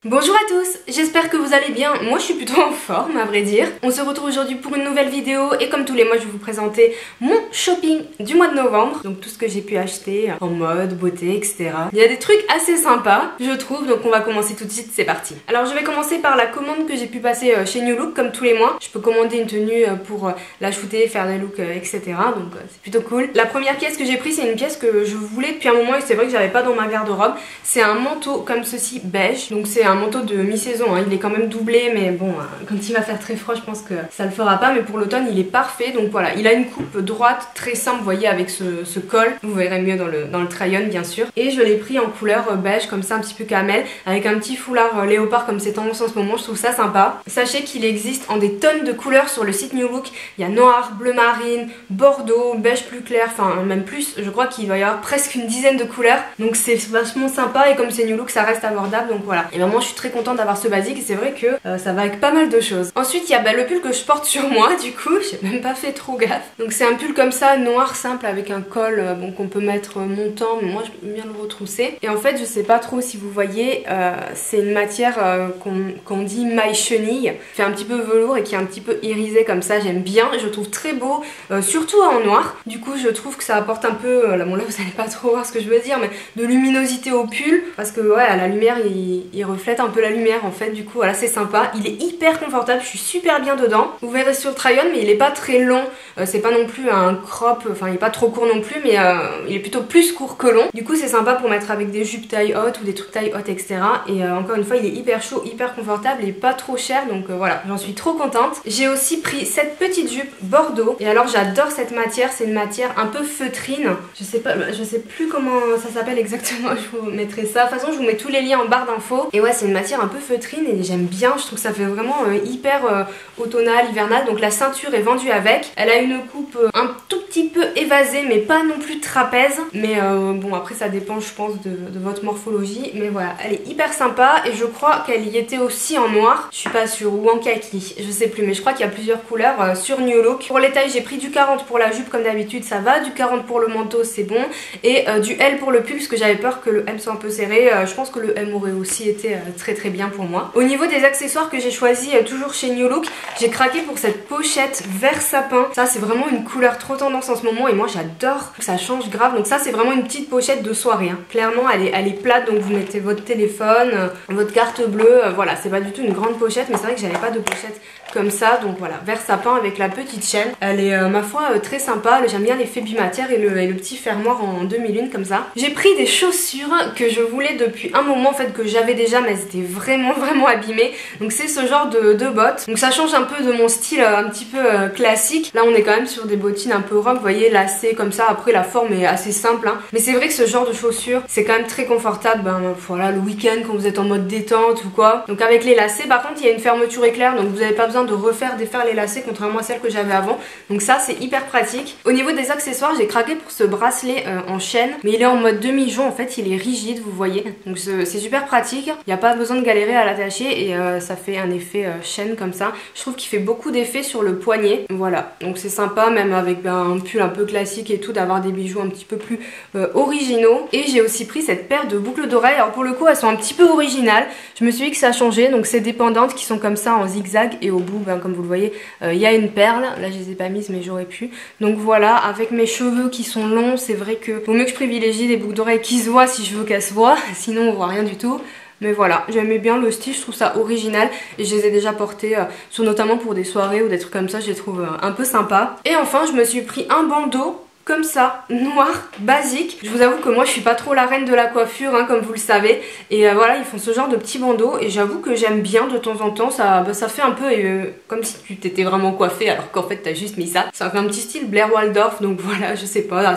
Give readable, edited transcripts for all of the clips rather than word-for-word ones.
Bonjour à tous, j'espère que vous allez bien. Moi je suis plutôt en forme à vrai dire. On se retrouve aujourd'hui pour une nouvelle vidéo et comme tous les mois je vais vous présenter mon shopping du mois de novembre. Donc tout ce que j'ai pu acheter en mode, beauté, etc. Il y a des trucs assez sympas je trouve, donc on va commencer tout de suite, c'est parti. Alors je vais commencer par la commande que j'ai pu passer chez New Look comme tous les mois. Je peux commander une tenue pour la shooter, faire des looks, etc. Donc c'est plutôt cool. La première pièce que j'ai prise c'est une pièce que je voulais depuis un moment et c'est vrai que j'avais pas dans ma garde-robe. C'est un manteau comme ceci beige, donc c'est un manteau de mi-saison, hein. Il est quand même doublé mais bon, quand il va faire très froid je pense que ça le fera pas, mais pour l'automne il est parfait. Donc voilà, il a une coupe droite très simple, vous voyez, avec ce col, vous verrez mieux dans le try-on bien sûr. Et je l'ai pris en couleur beige comme ça, un petit peu camel, avec un petit foulard léopard comme c'est tendance en ce moment, je trouve ça sympa. Sachez qu'il existe en des tonnes de couleurs sur le site New Look. Il y a noir, bleu marine, bordeaux, beige plus clair, enfin même plus, je crois qu'il va y avoir presque une dizaine de couleurs, donc c'est vachement sympa et comme c'est New Look ça reste abordable, donc voilà. Et vraiment je suis très contente d'avoir ce basique et c'est vrai que ça va avec pas mal de choses. Ensuite il y a le pull que je porte sur moi, du coup j'ai même pas fait trop gaffe. Donc c'est un pull comme ça, noir simple avec un col bon, qu'on peut mettre montant, mais moi j'aime bien le retrousser. Et en fait je sais pas trop si vous voyez, c'est une matière qu'on dit maille chenille, qui fait un petit peu velours et qui est un petit peu irisé comme ça, j'aime bien, je le trouve très beau, surtout en noir. Du coup je trouve que ça apporte un peu, là bon là vous allez pas trop voir ce que je veux dire, mais de luminosité au pull, parce que ouais à la lumière il reflète un peu la lumière en fait, du coup voilà c'est sympa. Il est hyper confortable, je suis super bien dedans. Vous verrez sur le try-on, mais il est pas très long, c'est pas non plus un crop, enfin il est pas trop court non plus, mais il est plutôt plus court que long. Du coup c'est sympa pour mettre avec des jupes taille haute ou des trucs taille haute, etc. Et encore une fois il est hyper chaud, hyper confortable et pas trop cher, donc voilà, j'en suis trop contente. J'ai aussi pris cette petite jupe bordeaux, et alors j'adore cette matière, c'est une matière un peu feutrine, je sais plus comment ça s'appelle exactement, je vous mettrai ça. De toute façon je vous mets tous les liens en barre d'infos. Et ouais c'est une matière un peu feutrine et j'aime bien, je trouve que ça fait vraiment hyper automnal, hivernal. Donc la ceinture est vendue avec, elle a une coupe un tout petit peu évasée mais pas non plus trapèze, mais bon après ça dépend je pense de votre morphologie, mais voilà elle est hyper sympa. Et je crois qu'elle y était aussi en noir, je suis pas sûre, ou en kaki, je sais plus, mais je crois qu'il y a plusieurs couleurs sur New Look. Pour les tailles j'ai pris du 40 pour la jupe comme d'habitude, ça va, du 40 pour le manteau c'est bon, et du L pour le pull parce que j'avais peur que le M soit un peu serré. Je pense que le M aurait aussi été très bien pour moi. Au niveau des accessoires que j'ai choisi toujours chez New Look, j'ai craqué pour cette pochette vert sapin. Ça c'est vraiment une couleur trop tendance en ce moment et moi j'adore, ça change grave. Donc ça c'est vraiment une petite pochette de soirée, hein. Clairement elle est plate, donc vous mettez votre téléphone, votre carte bleue, voilà, c'est pas du tout une grande pochette, mais c'est vrai que j'avais pas de pochette comme ça, donc voilà, vert sapin avec la petite chaîne. Elle est ma foi très sympa, j'aime bien l'effet bimatière et le petit fermoir en 2001 comme ça. J'ai pris des chaussures que je voulais depuis un moment en fait, que j'avais déjà mais elles étaient vraiment abîmées. Donc c'est ce genre de bottes, donc ça change un peu de mon style un petit peu classique. Là on est quand même sur des bottines un peu rock, vous voyez, lacées comme ça. Après la forme est assez simple, hein. Mais c'est vrai que ce genre de chaussures c'est quand même très confortable, voilà, le week-end quand vous êtes en mode détente ou quoi. Donc avec les lacets, par contre il y a une fermeture éclair, donc vous n'avez pas besoin de défaire les lacets contrairement à celle que j'avais avant, donc ça c'est hyper pratique. Au niveau des accessoires j'ai craqué pour ce bracelet en chaîne, mais il est en mode demi-jonc en fait, il est rigide vous voyez, donc c'est super pratique, il n'y a pas besoin de galérer à l'attacher et ça fait un effet chaîne comme ça. Je trouve qu'il fait beaucoup d'effet sur le poignet, voilà, donc c'est sympa même avec un pull un peu classique et tout, d'avoir des bijoux un petit peu plus originaux. Et j'ai aussi pris cette paire de boucles d'oreilles, alors pour le coup elles sont un petit peu originales, je me suis dit que ça changeait, donc c'est des pendantes qui sont comme ça en zigzag et au bout comme vous le voyez il y a une perle, là je les ai pas mises mais j'aurais pu. Donc voilà, avec mes cheveux qui sont longs c'est vrai que vaut mieux que je privilégie des boucles d'oreilles qui se voient si je veux qu'elles se voient, sinon on voit rien du tout. Mais voilà, j'aimais bien le style, je trouve ça original et je les ai déjà portés notamment pour des soirées ou des trucs comme ça, je les trouve un peu sympa. Et enfin je me suis pris un bandeau comme ça, noir, basique. Je vous avoue que moi je suis pas trop la reine de la coiffure, hein, comme vous le savez. Et voilà, ils font ce genre de petits bandeaux et j'avoue que j'aime bien de temps en temps. Ça fait un peu comme si tu t'étais vraiment coiffée alors qu'en fait t'as juste mis ça. Ça fait un petit style Blair Waldorf, donc voilà, je sais pas.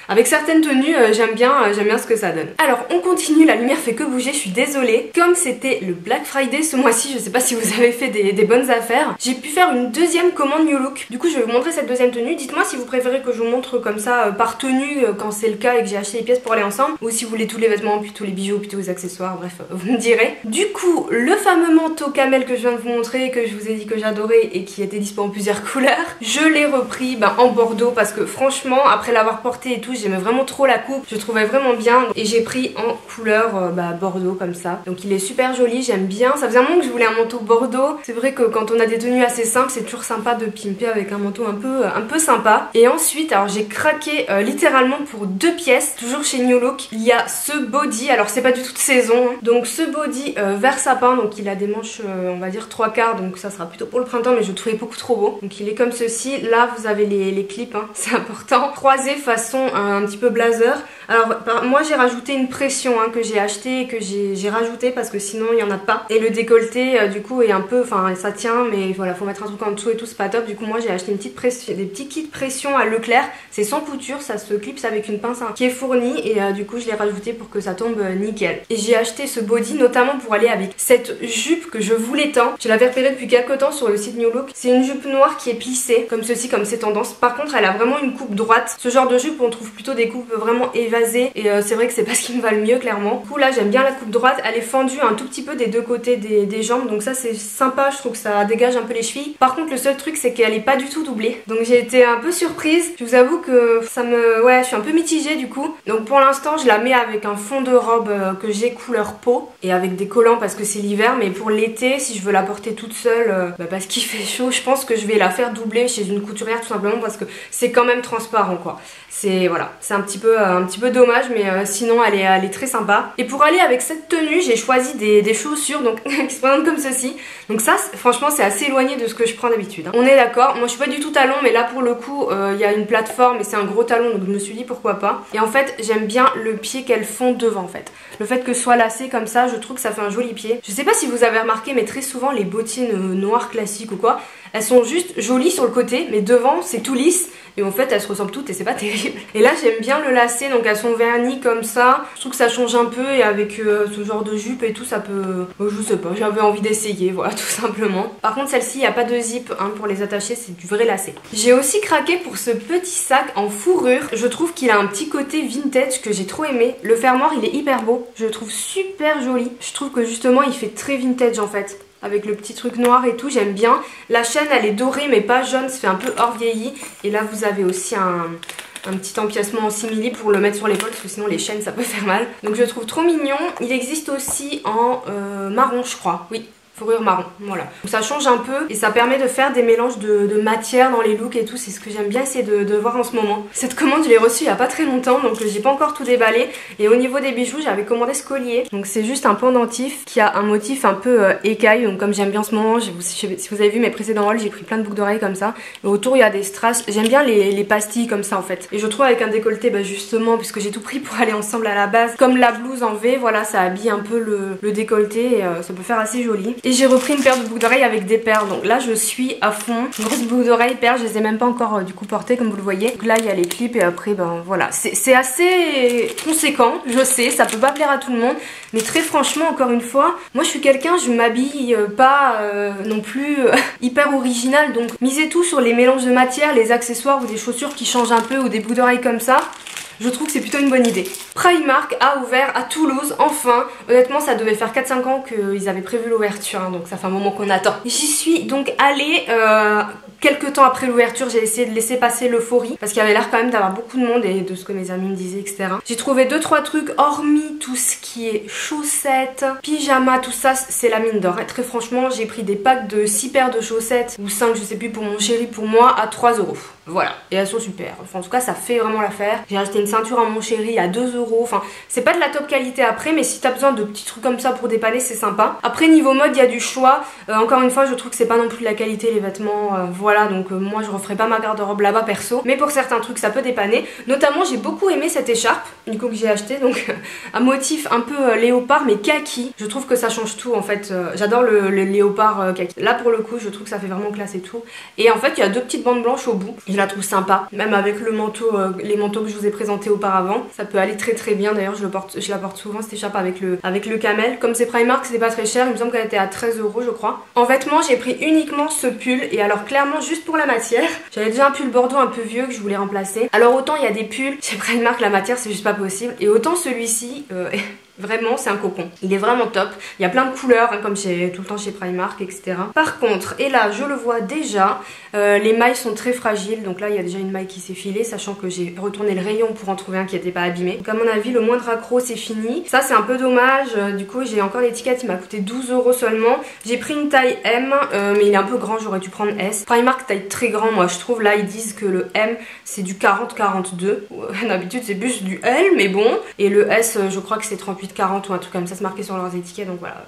Avec certaines tenues, j'aime bien ce que ça donne. Alors on continue, la lumière fait que bouger, je suis désolée. Comme c'était le Black Friday ce mois-ci, je sais pas si vous avez fait des bonnes affaires, j'ai pu faire une deuxième commande New Look. Du coup je vais vous montrer cette deuxième tenue. Dites-moi si vous préférez que je vous montre montre comme ça par tenue quand c'est le cas et que j'ai acheté les pièces pour aller ensemble, ou si vous voulez tous les vêtements, puis tous les bijoux, puis tous les accessoires, bref, vous me direz. Du coup, le fameux manteau camel que je viens de vous montrer, que je vous ai dit que j'adorais et qui était dispo en plusieurs couleurs, je l'ai repris en bordeaux parce que franchement, après l'avoir porté et tout, j'aimais vraiment trop la coupe, je trouvais vraiment bien et j'ai pris en couleur bordeaux comme ça. Donc il est super joli, j'aime bien. Ça faisait un moment que je voulais un manteau bordeaux. C'est vrai que quand on a des tenues assez simples, c'est toujours sympa de pimper avec un manteau un peu sympa. Et ensuite, alors j'ai craqué littéralement pour 2 pièces, toujours chez New Look. Il y a ce body, alors c'est pas du tout de saison, hein. Donc ce body vert sapin, donc il a des manches on va dire 3/4, donc ça sera plutôt pour le printemps, mais je le trouvais beaucoup trop beau. Donc il est comme ceci, là vous avez les clips, hein, c'est important. Croisé façon un petit peu blazer. Alors moi j'ai rajouté une pression que j'ai acheté et que j'ai rajouté parce que sinon il n'y en a pas. Et le décolleté du coup est un peu, enfin ça tient, mais voilà, faut mettre un truc en dessous et tout, c'est pas top. Du coup moi j'ai acheté une petite pression, des petits kits pression à Leclerc. C'est sans couture, ça se clipse avec une pince qui est fournie et du coup je l'ai rajouté pour que ça tombe nickel. Et j'ai acheté ce body notamment pour aller avec cette jupe que je voulais tant. Je l'avais repérée depuis quelques temps sur le site New Look. C'est une jupe noire qui est plissée comme ceci, comme c'est tendance. Par contre elle a vraiment une coupe droite. Ce genre de jupe on trouve plutôt des coupes vraiment évasées et c'est vrai que c'est pas ce qui me va le mieux clairement. Du coup là j'aime bien la coupe droite, elle est fendue un tout petit peu des deux côtés des jambes, donc ça c'est sympa, je trouve que ça dégage un peu les chevilles. Par contre le seul truc c'est qu'elle est pas du tout doublée, donc j'ai été un peu surprise. Je vous avoue que ça me... ouais, je suis un peu mitigée du coup. Donc pour l'instant je la mets avec un fond de robe que j'ai couleur peau et avec des collants parce que c'est l'hiver, mais pour l'été si je veux la porter toute seule parce qu'il fait chaud, je pense que je vais la faire doubler chez une couturière tout simplement parce que c'est quand même transparent quoi. C'est voilà, c'est un petit peu dommage, mais sinon elle est très sympa. Et pour aller avec cette tenue j'ai choisi des chaussures donc qui se présentent comme ceci. Donc ça franchement c'est assez éloigné de ce que je prends d'habitude, hein. On est d'accord, moi je suis pas du tout talon, mais là pour le coup il y a une plateforme et c'est un gros talon, donc je me suis dit pourquoi pas. Et en fait j'aime bien le pied qu'elle fond devant en fait. Le fait que ce soit lacé comme ça, je trouve que ça fait un joli pied. Je sais pas si vous avez remarqué, mais très souvent les bottines noires classiques ou quoi, elles sont juste jolies sur le côté, mais devant c'est tout lisse. Et en fait elles se ressemblent toutes et c'est pas terrible. Et là j'aime bien le lacet, donc elles sont vernies comme ça. Je trouve que ça change un peu et avec ce genre de jupe et tout ça peut... je sais pas, j'avais envie d'essayer, voilà tout simplement. Par contre celle-ci il n'y a pas de zip pour les attacher, c'est du vrai lacet. J'ai aussi craqué pour ce petit sac en fourrure. Je trouve qu'il a un petit côté vintage que j'ai trop aimé. Le fermoir il est hyper beau, je le trouve super joli. Je trouve que justement il fait très vintage en fait. Avec le petit truc noir et tout, j'aime bien. La chaîne elle est dorée mais pas jaune, ça fait un peu hors vieilli. Et là vous avez aussi un petit empiècement en simili pour le mettre sur l'épaule parce que sinon les chaînes ça peut faire mal. Donc je le trouve trop mignon. Il existe aussi en marron je crois, oui. Fourrure marron, voilà. Donc ça change un peu et ça permet de faire des mélanges de matière dans les looks et tout. C'est ce que j'aime bien essayer de voir en ce moment. Cette commande je l'ai reçue il y a pas très longtemps, donc j'ai pas encore tout déballé. Et au niveau des bijoux j'avais commandé ce collier. Donc c'est juste un pendentif qui a un motif un peu écaille. Donc comme j'aime bien en ce moment, si vous avez vu mes précédents hauls, j'ai pris plein de boucles d'oreilles comme ça. Et autour il y a des strass. J'aime bien les pastilles comme ça en fait. Et je trouve avec un décolleté justement, puisque j'ai tout pris pour aller ensemble à la base, comme la blouse en V, voilà, ça habille un peu le décolleté et ça peut faire assez joli. Et j'ai repris une paire de boucles d'oreilles avec des perles, donc là je suis à fond. Grosse boucle d'oreilles, perles, je les ai même pas encore du coup portées comme vous le voyez. Donc là il y a les clips et après voilà, c'est assez conséquent, je sais, ça peut pas plaire à tout le monde, mais très franchement encore une fois, moi je suis quelqu'un, je m'habille pas non plus hyper original, donc misez tout sur les mélanges de matière, les accessoires ou des chaussures qui changent un peu ou des boucles d'oreilles comme ça. Je trouve que c'est plutôt une bonne idée. Primark a ouvert à Toulouse, enfin. Honnêtement, ça devait faire 4-5 ans qu'ils avaient prévu l'ouverture, hein, donc ça fait un moment qu'on attend. J'y suis donc allée quelques temps après l'ouverture. J'ai essayé de laisser passer l'euphorie parce qu'il y avait l'air quand même d'avoir beaucoup de monde et de ce que mes amis me disaient, etc. J'ai trouvé 2-3 trucs, hormis tout ce qui est chaussettes, pyjama, tout ça, c'est la mine d'or. Et très franchement, j'ai pris des packs de 6 paires de chaussettes ou 5, je sais plus, pour mon chéri, pour moi, à 3 €. Voilà, et elles sont super. Enfin, en tout cas, ça fait vraiment l'affaire. J'ai acheté une ceinture à mon chéri à 2 €. Enfin, c'est pas de la top qualité après, mais si t'as besoin de petits trucs comme ça pour dépanner, c'est sympa. Après, niveau mode, il y a du choix. Encore une fois, je trouve que c'est pas non plus la qualité, les vêtements. Voilà, donc moi, je referai pas ma garde-robe là-bas perso. Mais pour certains trucs, ça peut dépanner. Notamment, j'ai beaucoup aimé cette écharpe, du coup, que j'ai acheté. Donc, un motif un peu léopard, mais kaki. Je trouve que ça change tout, en fait. J'adore le léopard kaki. Là, pour le coup, je trouve que ça fait vraiment classe et tout. Et en fait, il y a 2 petites bandes blanches au bout. Je la trouve sympa, même avec le manteau, les manteaux que je vous ai présentés auparavant. Ça peut aller très bien, d'ailleurs je la porte souvent cette écharpe avec le camel. Comme c'est Primark, c'était pas très cher, il me semble qu'elle était à 13 € je crois. En vêtements, j'ai pris uniquement ce pull, et alors clairement juste pour la matière. J'avais déjà un pull bordeaux un peu vieux que je voulais remplacer. Alors autant il y a des pulls chez Primark, la matière c'est juste pas possible, et autant celui-ci... Vraiment c'est un cocon, il est vraiment top. Il y a plein de couleurs hein, comme tout le temps chez Primark, etc. Par contre, et là je le vois déjà, les mailles sont très fragiles. Donc là il y a déjà une maille qui s'est filée, sachant que j'ai retourné le rayon pour en trouver un qui n'était pas abîmé. Donc à mon avis le moindre accro c'est fini. Ça c'est un peu dommage, du coup j'ai encore l'étiquette, il m'a coûté 12 € seulement. J'ai pris une taille M, mais il est un peu grand, j'aurais dû prendre S. Primark taille très grand moi je trouve, là ils disent que le M c'est du 40-42. D'habitude c'est plus du L mais bon. Et le S je crois que c'est 38-40 ou un truc comme ça, c'est marqué sur leurs étiquettes, donc voilà.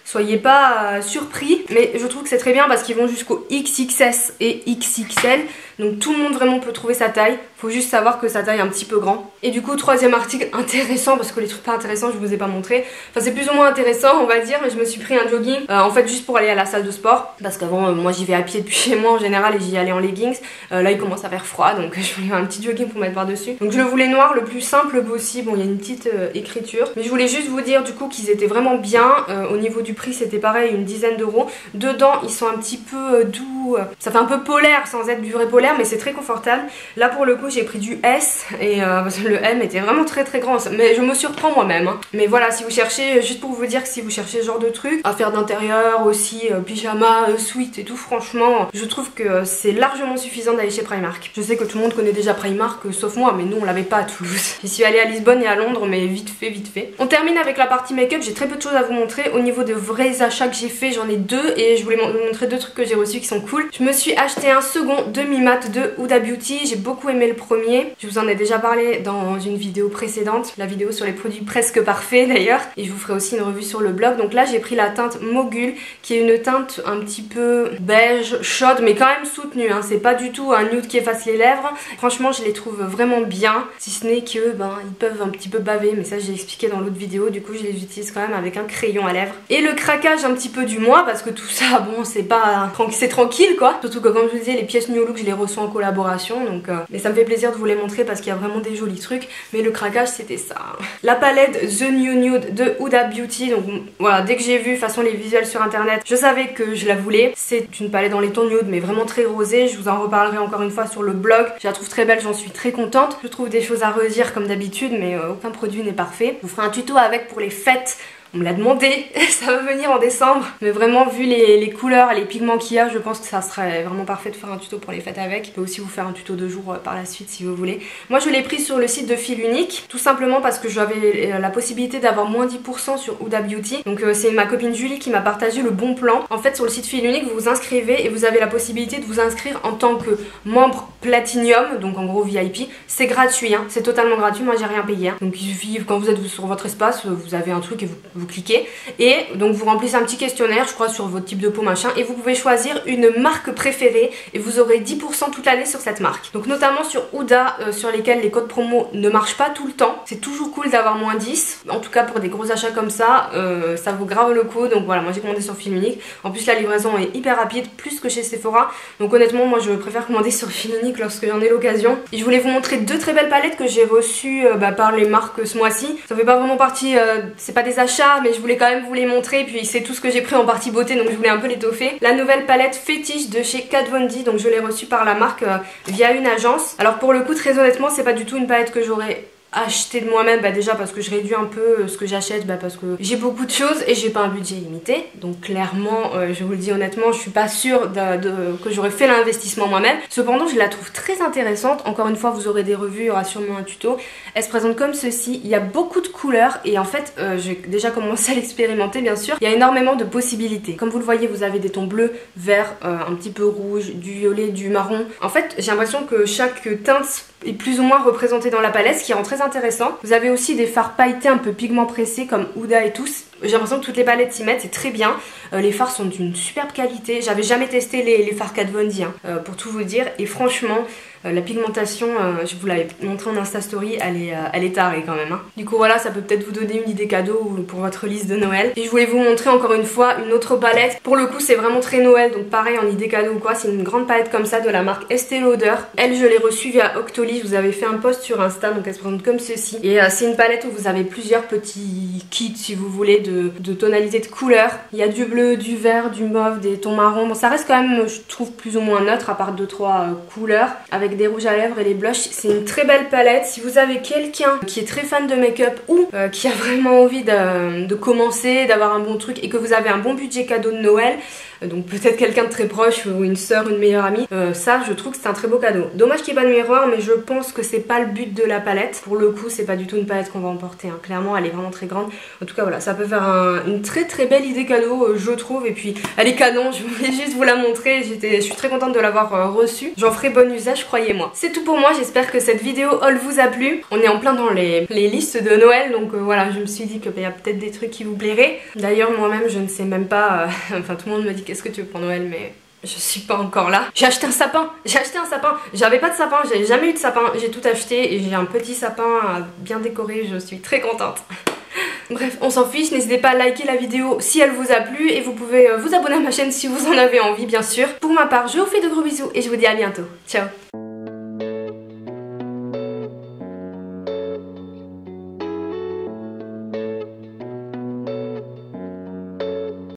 Soyez pas surpris, mais je trouve que c'est très bien parce qu'ils vont jusqu'au XXS et XXL. Donc tout le monde vraiment peut trouver sa taille. Faut juste savoir que sa taille est un petit peu grand. Et du coup, troisième article intéressant, parce que les trucs pas intéressants je vous ai pas montré. Enfin c'est plus ou moins intéressant on va dire, mais je me suis pris un jogging en fait juste pour aller à la salle de sport. Parce qu'avant moi j'y vais à pied depuis chez moi en général et j'y allais en leggings. Là il commence à faire froid donc je voulais un petit jogging pour mettre par dessus. Donc je le voulais noir le plus simple possible. Bon il y a une petite écriture. Mais je voulais juste vous dire du coup qu'ils étaient vraiment bien. Au niveau du prix c'était pareil, une dizaine d'euros. Dedans ils sont un petit peu doux. Ça fait un peu polaire sans être du vrai polaire mais c'est très confortable. Là pour le coup j'ai pris du S et le M était vraiment très grand, mais je me surprends moi-même hein. Mais voilà, si vous cherchez, juste pour vous dire que si vous cherchez ce genre de truc, à faire d'intérieur aussi, pyjama, sweat et tout, franchement je trouve que c'est largement suffisant d'aller chez Primark. Je sais que tout le monde connaît déjà Primark sauf moi, mais nous on l'avait pas à Toulouse. J'y suis allée à Lisbonne et à Londres mais vite fait. On termine avec la partie make-up, j'ai très peu de choses à vous montrer. Au niveau de vrais achats que j'ai fait, j'en ai deux et je voulais vous montrer deux trucs que j'ai reçus qui sont cool. Je me suis acheté un second demi-mat de Huda Beauty, j'ai beaucoup aimé le premier. Je vous en ai déjà parlé dans une vidéo précédente, la vidéo sur les produits presque parfaits d'ailleurs, et je vous ferai aussi une revue sur le blog. Donc là j'ai pris la teinte Mogul qui est une teinte un petit peu beige, chaude mais quand même soutenue hein. C'est pas du tout un nude qui efface les lèvres. Franchement je les trouve vraiment bien, si ce n'est que ils peuvent un petit peu baver, mais ça j'ai expliqué dans l'autre vidéo. Du coup je les utilise quand même avec un crayon à lèvres. Et le craquage un petit peu du mois, parce que tout ça bon c'est pas c'est tranquille quoi, surtout que comme je vous disais les pièces New Look je les reçois en collaboration, donc mais ça me fait plaisir de vous les montrer parce qu'il y a vraiment des jolis trucs. Mais le craquage c'était ça. La palette The New Nude de Huda Beauty, donc voilà, dès que j'ai vu de toute façon les visuels sur internet je savais que je la voulais. C'est une palette dans les tons nude mais vraiment très rosée, je vous en reparlerai encore une fois sur le blog. Je la trouve très belle, j'en suis très contente. Je trouve des choses à redire comme d'habitude mais aucun produit n'est parfait. Je vous ferai un tuto avec pour les fêtes. On me l'a demandé, ça va venir en décembre. Mais vraiment vu les couleurs et les pigments qu'il y a, je pense que ça serait vraiment parfait de faire un tuto pour les fêtes avec. Je peux aussi vous faire un tuto de jour par la suite si vous voulez. Moi je l'ai pris sur le site de Fil Unique, tout simplement parce que j'avais la possibilité d'avoir moins 10% sur Huda Beauty. Donc c'est ma copine Julie qui m'a partagé le bon plan. En fait sur le site Fil Unique vous vous inscrivez et vous avez la possibilité de vous inscrire en tant que membre Platinum, donc en gros VIP. C'est gratuit, hein. C'est totalement gratuit, moi j'ai rien payé hein. Donc il suffit, quand vous êtes sur votre espace, vous avez un truc et vous cliquez et donc vous remplissez un petit questionnaire je crois sur votre type de peau machin, et vous pouvez choisir une marque préférée et vous aurez 10% toute l'année sur cette marque. Donc notamment sur Huda sur lesquels les codes promo ne marchent pas tout le temps, c'est toujours cool d'avoir moins 10, en tout cas pour des gros achats comme ça ça vaut grave le coup. Donc voilà, moi j'ai commandé sur Fil Unique, en plus la livraison est hyper rapide, plus que chez Sephora, donc honnêtement moi je préfère commander sur Fil Unique lorsque j'en ai l'occasion. Et je voulais vous montrer deux très belles palettes que j'ai reçues par les marques ce mois-ci. Ça fait pas vraiment partie, c'est pas des achats mais je voulais quand même vous les montrer, puis c'est tout ce que j'ai pris en partie beauté donc je voulais un peu l'étoffer. La nouvelle palette fétiche de chez Kat Von D, donc je l'ai reçue par la marque via une agence. Alors pour le coup très honnêtement c'est pas du tout une palette que j'aurais acheter de moi-même, déjà parce que je réduis un peu ce que j'achète, parce que j'ai beaucoup de choses et j'ai pas un budget limité, donc clairement je vous le dis honnêtement je suis pas sûre que j'aurais fait l'investissement moi-même. Cependant je la trouve très intéressante, encore une fois vous aurez des revues, il y aura sûrement un tuto. Elle se présente comme ceci, il y a beaucoup de couleurs et en fait j'ai déjà commencé à l'expérimenter bien sûr. Il y a énormément de possibilités, comme vous le voyez vous avez des tons bleus, verts, un petit peu rouge, du violet, du marron. En fait j'ai l'impression que chaque teinte est plus ou moins représentée dans la palette, ce qui rend très intéressant. Vous avez aussi des fards pailletés un peu pigment pressé comme Huda et tous. J'ai l'impression que toutes les palettes s'y mettent, c'est très bien. Les fards sont d'une superbe qualité. J'avais jamais testé les fards Kat Von D, hein, pour tout vous dire. Et franchement, la pigmentation, je vous l'avais montré en Insta Story, elle est tarée quand même. Hein. Du coup voilà, ça peut peut-être vous donner une idée cadeau pour votre liste de Noël. Et je voulais vous montrer encore une fois une autre palette. Pour le coup, c'est vraiment très Noël, donc pareil en idée cadeau ou quoi. C'est une grande palette comme ça de la marque Estée Lauder. Elle, je l'ai reçue via Octoly. Je vous avais fait un post sur Insta, donc elle se présente comme ceci. Et c'est une palette où vous avez plusieurs petits kits, si vous voulez, de tonalités de couleurs. Il y a du bleu, du vert, du mauve, des tons marrons. Bon, ça reste quand même, je trouve, plus ou moins neutre, à part 2-3 couleurs. Avec des rouges à lèvres et les blushs. C'est une très belle palette. Si vous avez quelqu'un qui est très fan de make-up ou qui a vraiment envie de commencer, d'avoir un bon truc et que vous avez un bon budget cadeau de Noël, donc peut-être quelqu'un de très proche ou une soeur, une meilleure amie, ça je trouve que c'est un très beau cadeau. Dommage qu'il n'y ait pas de miroir, mais je pense que c'est pas le but de la palette. Pour le coup, c'est pas du tout une palette qu'on va emporter, hein. Clairement elle est vraiment très grande. En tout cas voilà, ça peut faire une très très belle idée cadeau, je trouve. Et puis elle est canon, je voulais juste vous la montrer. Je suis très contente de l'avoir reçue. J'en ferai bon usage, croyez-moi. C'est tout pour moi, j'espère que cette vidéo haul vous a plu. On est en plein dans les listes de Noël, donc voilà, je me suis dit qu'il y a peut-être des trucs qui vous plairaient. D'ailleurs moi-même je ne sais même pas, enfin tout le monde me dit qu'est-ce que tu veux pour Noël, mais je suis pas encore là. J'ai acheté un sapin, j'avais pas de sapin, j'avais jamais eu de sapin, j'ai tout acheté et j'ai un petit sapin bien décoré, je suis très contente. Bref, on s'en fiche, n'hésitez pas à liker la vidéo si elle vous a plu et vous pouvez vous abonner à ma chaîne si vous en avez envie bien sûr. Pour ma part, je vous fais de gros bisous et je vous dis à bientôt. Ciao.